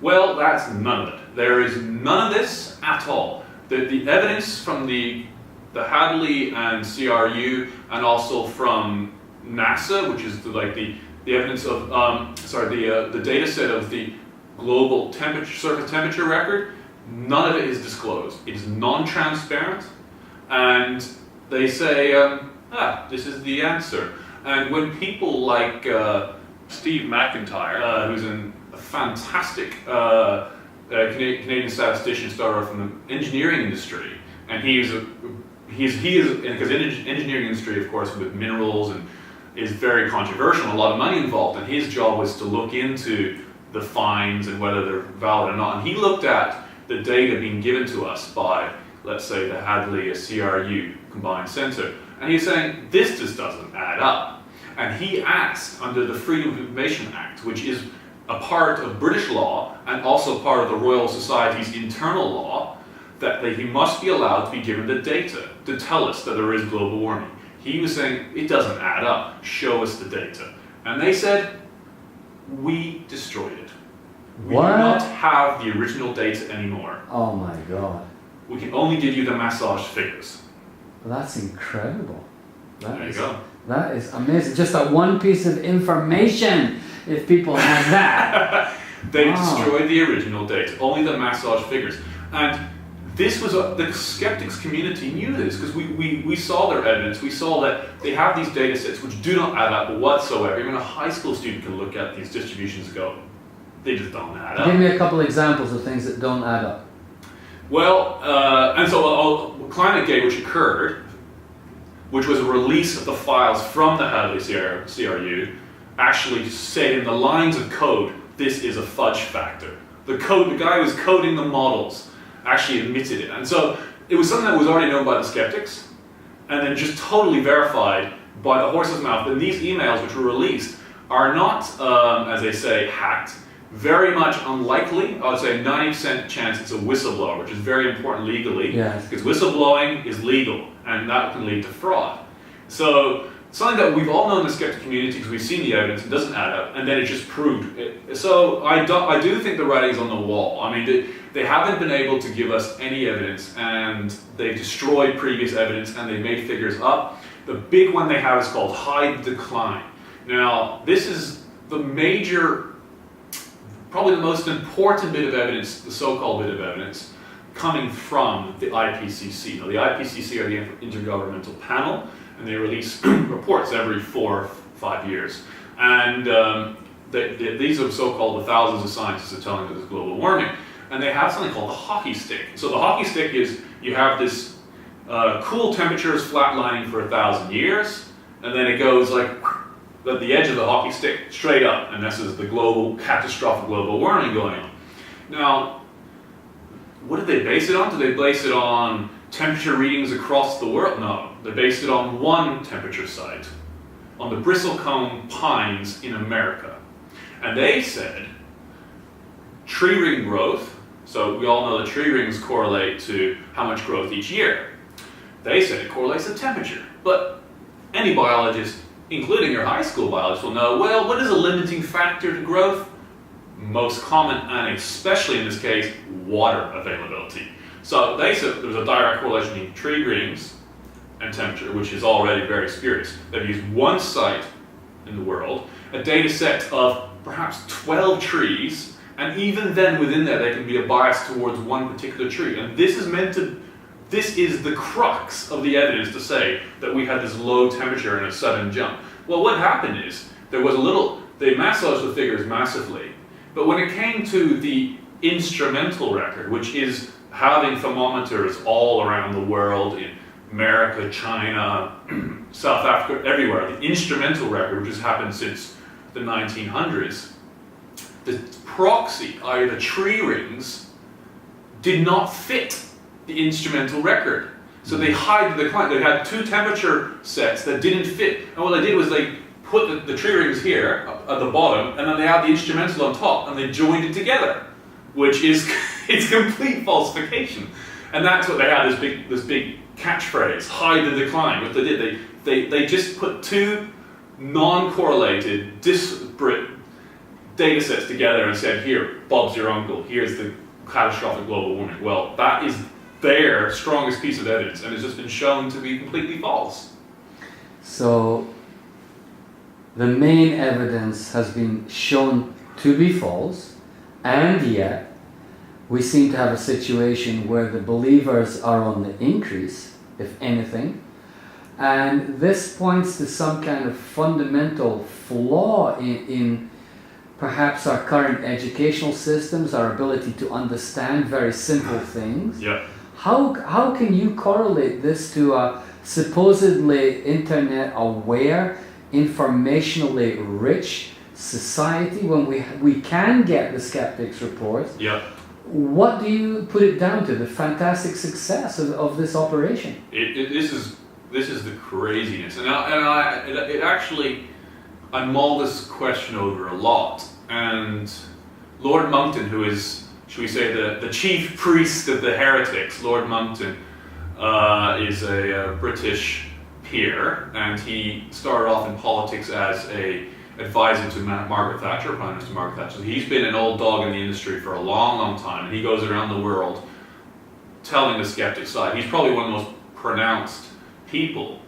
Well, that's none of it. There is none of this at all. The evidence from the Hadley and CRU, and also from NASA, which is the evidence of the data set of the global surface temperature record, none of it is disclosed. It is non-transparent, and they say, this is the answer. And when people like Steve McIntyre, who's a fantastic Canadian statistician, started from the engineering industry, and he is because engineering industry, of course, with minerals and is very controversial and a lot of money involved, and his job was to look into the finds and whether they're valid or not. And he looked at the data being given to us by, let's say, the Hadley CRU combined center, and he's saying this just doesn't add up. And he asked, under the Freedom of Information Act, which is a part of British law and also part of the Royal Society's internal law, that he must be allowed to be given the data to tell us that there is global warming. He was saying, it doesn't add up, show us the data. And they said, we destroyed it. We do not have the original data anymore. Oh my God. We can only give you the massage figures. Well, that's incredible. There you go. That is amazing. Just that one piece of information, if people had that. They destroyed the original data, only the massage figures. And this was, the skeptics community knew this, because we saw their evidence. We saw that they have these data sets which do not add up whatsoever. Even a high school student can look at these distributions and go, they just don't add up. Give me a couple examples of things that don't add up. Well, and so ClimateGate, which occurred, which was a release of the files from the Hadley CRU, actually said in the lines of code, this is a fudge factor. The guy who was coding the models actually admitted it. And so it was something that was already known by the skeptics, and then just totally verified by the horse's mouth. And these emails, which were released, are not, as they say, hacked. Very much unlikely. I would say 90% chance it's a whistleblower, which is very important legally, because whistleblowing is legal, and that can lead to fraud. So something that we've all known in the skeptic community, because we've seen the evidence, it doesn't add up, and then it just proved it. So I do think the writing's on the wall. I mean, they haven't been able to give us any evidence, and they've destroyed previous evidence, and they've made figures up. The big one they have is called high decline. Now, this is the major, probably the most important bit of evidence, the so-called bit of evidence, coming from the IPCC. Now, the IPCC are the Intergovernmental Panel, and they release reports every 4 or 5 years. And these are so-called the thousands of scientists that are telling us there's global warming. And they have something called the hockey stick. So the hockey stick is, you have this cool temperatures flatlining for 1,000 years, and then it goes like at the edge of the hockey stick straight up, and this is the catastrophic global warming going on. Now, what did they base it on? Did they base it on temperature readings across the world? No, they based it on one temperature site, on the bristlecone pines in America. And they said tree ring growth, so we all know that tree rings correlate to how much growth each year. They said it correlates to temperature, but any biologist, including your high school biologist, will know, well, what is a limiting factor to growth? Most common, and especially in this case, water availability. So they said there was a direct correlation between tree rings and temperature, which is already very spurious. They've used one site in the world, a data set of perhaps 12 trees, and even then within there, there can be a bias towards one particular tree. And this is the crux of the evidence to say that we had this low temperature and a sudden jump. Well, what happened is, they massaged the figures massively, but when it came to the instrumental record, which is having thermometers all around the world, in America, China, South Africa, everywhere, the instrumental record, which has happened since the 1900s, the proxy, i.e. the tree rings, did not fit the instrumental record. So they hide the decline. They had two temperature sets that didn't fit. And what they did was they put the tree rings here at the bottom, and then they had the instrumental on top, and they joined it together, which is it's complete falsification. And that's what they had, this big catchphrase, hide the decline. What they did, they just put two non-correlated, disparate data sets together and said, here, Bob's your uncle, here's the catastrophic global warming. Well, that is their strongest piece of evidence, and it's just been shown to be completely false. So the main evidence has been shown to be false, and yet we seem to have a situation where the believers are on the increase, if anything, and this points to some kind of fundamental flaw in perhaps our current educational systems, our ability to understand very simple things. Yeah. How can you correlate this to a supposedly internet aware, informationally rich society when we can get the skeptics reports? Yeah. What do you put it down to, the fantastic success of this operation? This is the craziness, and it actually, I mull this question over a lot, and Lord Monckton, who is, should we say, the chief priest of the heretics, Lord Monckton, is a British peer, and he started off in politics as a advisor to Margaret Thatcher, Prime Minister Margaret Thatcher. So he's been an old dog in the industry for a long, long time, and he goes around the world telling the skeptic side. He's probably one of the most pronounced people.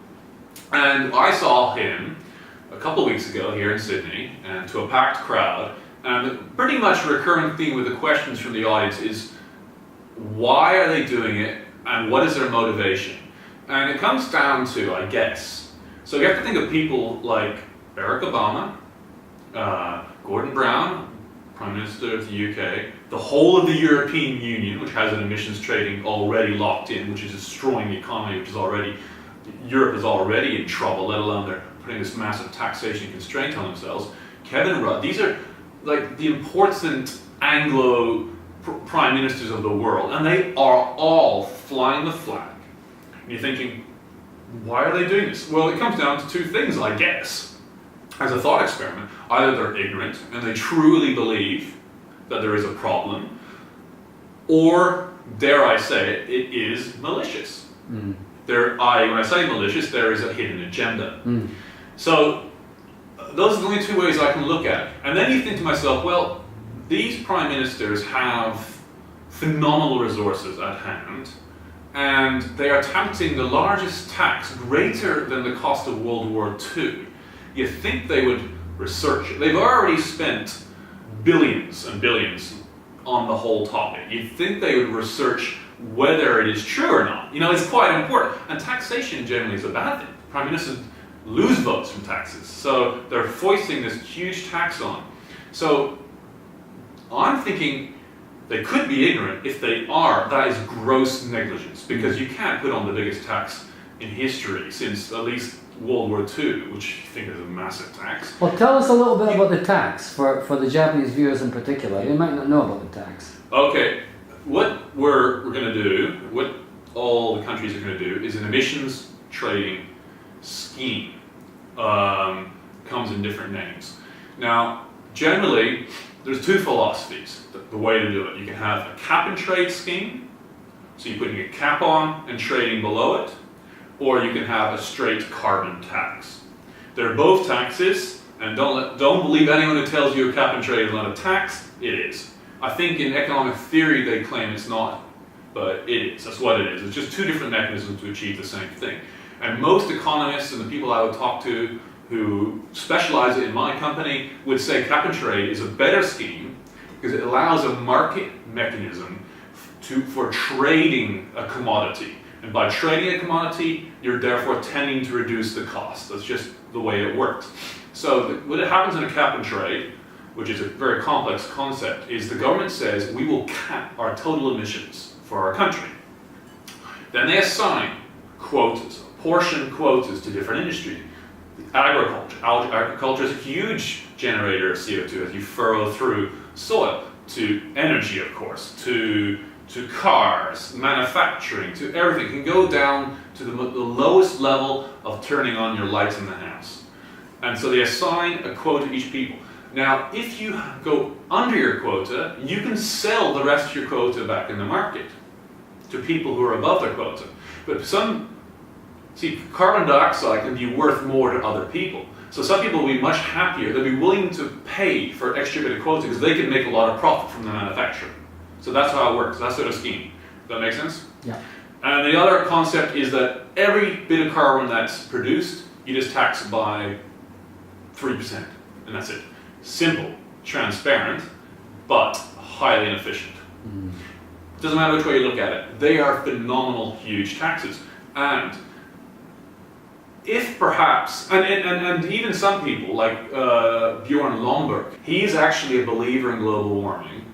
And I saw him a couple of weeks ago here in Sydney, and to a packed crowd, and pretty much a recurring theme with the questions from the audience is, why are they doing it, and what is their motivation? And it comes down to, I guess, so you have to think of people like Barack Obama, Gordon Brown, Prime Minister of the UK, the whole of the European Union, which has an emissions trading already locked in, which is destroying the economy, which is already, Europe is already in trouble, let alone they're putting this massive taxation constraint on themselves. Kevin Rudd, these are like the important Anglo prime ministers of the world, and they are all flying the flag. And you're thinking, why are they doing this? Well, it comes down to two things, I guess. As a thought experiment, either they're ignorant and they truly believe that there is a problem, or, dare I say it, it is malicious. Mm. When I say malicious, there is a hidden agenda. Mm. So, those are the only two ways I can look at it. And then you think to myself, well, these prime ministers have phenomenal resources at hand, and they are touting the largest tax, greater than the cost of World War II. You think they would research it. They've already spent billions and billions on the whole topic. You'd think they would research whether it is true or not. You know, it's quite important. And taxation generally is a bad thing. Prime ministers lose votes from taxes. So they're foisting this huge tax on. So I'm thinking they could be ignorant. If they are, that is gross negligence, because you can't put on the biggest tax in history since at least World War II, which I think is a massive tax. Well, tell us a little bit about the tax for the Japanese viewers in particular. They might not know about the tax. Okay, what we're going to do, what all the countries are going to do, is an emissions trading scheme. Comes in different names. Now, generally, there's two philosophies, the way to do it. You can have a cap and trade scheme, so you're putting a cap on and trading below it, or you can have a straight carbon tax. They're both taxes, and don't believe anyone who tells you a cap and trade is not a tax. It is. I think in economic theory they claim it's not, but it is. That's what it is. It's just two different mechanisms to achieve the same thing. And most economists and the people I would talk to who specialize in my company would say cap and trade is a better scheme because it allows a market mechanism for trading a commodity. And by trading a commodity, you're therefore tending to reduce the cost. That's just the way it works. So what happens in a cap and trade, which is a very complex concept, is the government says we will cap our total emissions for our country. Then they assign quotas, portion quotas to different industries. Agriculture is a huge generator of CO2 as you furrow through soil, to energy, of course, to cars, manufacturing, to everything. It can go down to the lowest level of turning on your lights in the house. And so they assign a quota to each people. Now, if you go under your quota, you can sell the rest of your quota back in the market to people who are above their quota. But carbon dioxide can be worth more to other people. So some people will be much happier, they'll be willing to pay for an extra bit of quota because they can make a lot of profit from the manufacturer. So that's how it works, that's sort of scheme. Does that make sense? Yeah. And the other concept is that every bit of carbon that's produced, you just tax by 3%, and that's it. Simple, transparent, but highly inefficient. Doesn't matter which way you look at it. They are phenomenal, huge taxes. And if perhaps, and even some people like Bjorn Lomborg, he's actually a believer in global warming,